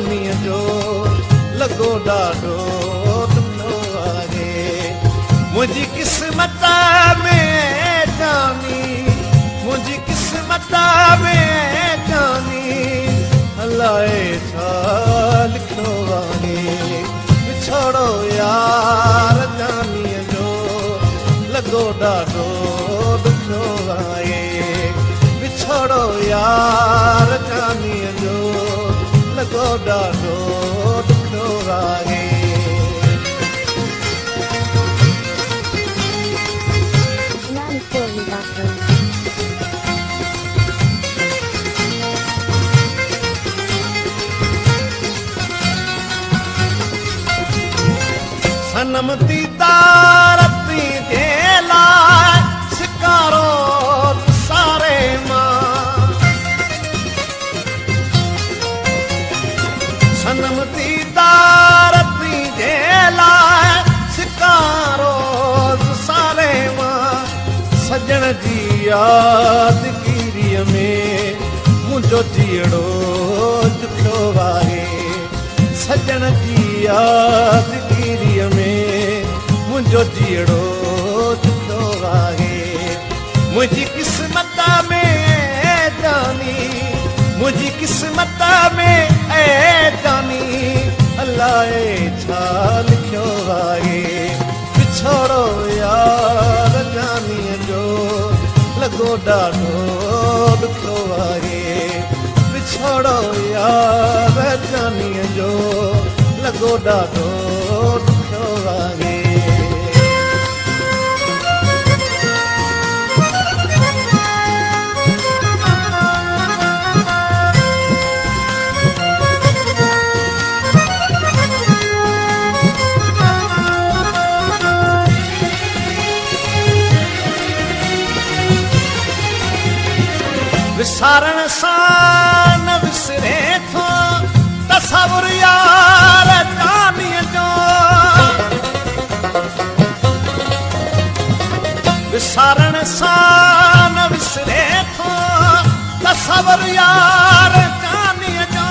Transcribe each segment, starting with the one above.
जानीअ जो लॻो ॾाढो ॾुखियो आहे। मुंहिंजी क़िस्मत में जानी, मुंहिंजी क़िस्मत में जानी, अलाए छा लिखियो आहे। विछोड़ो यार जानीअ जो लॻो ॾाढो ॾुखियो आहे। विछोड़ो यार जानीअ जो लॻो ॾाढो ॾुखियो आहे। सनम दीदार जे लाइ शिकारो सारे मां, सनम दीदार जे लाइ शिकारो सारे मां। सजण जी यादगिरीअ में मुंहिंजो जीअड़ो ॾुखियो आहे। सजण जी यादगिरीअ में मुंहिंजो जीअड़ो ॾुखियो आहे। मुंहिंजी क़िस्मत में जानी, मुंहिंजी क़िस्मत में जानी, अलाए छा लिखियो आहे। विछोड़ो यार जानीअ जो लॻो ॾाढो ॾुखियो आहे। विछोड़ो यार जानीअ जो लॻो ॾाढो ॾुखियो आहे। विसारण सां न विसरे थो तसवुर यार जानीअ जो। विसारण सां न विसरे थो तसवुर यार जानीअ जो।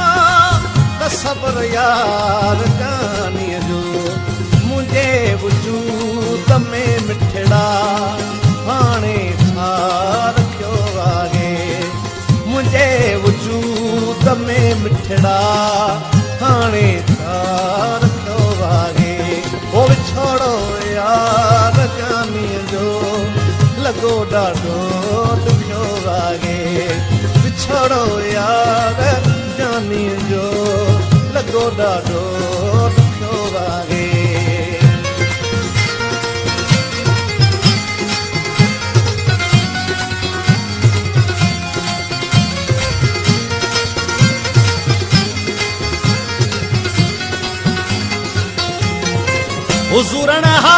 तसवुर यार जानीअ जो। मुंहिंजे वजूद में मिठड़ा हाणे छा रखियो आहे। मुंहिंजे वजूद में मिठड़ा हाणे छा रखियो आहे। ओ विछोड़ो यार जानीअ जो लॻो ॾाढो ॾुखियो आहे। विछोड़ो यार जानीअ जो लॻो ॾाढो ॾुखियो आहे। हुज़ूरन हा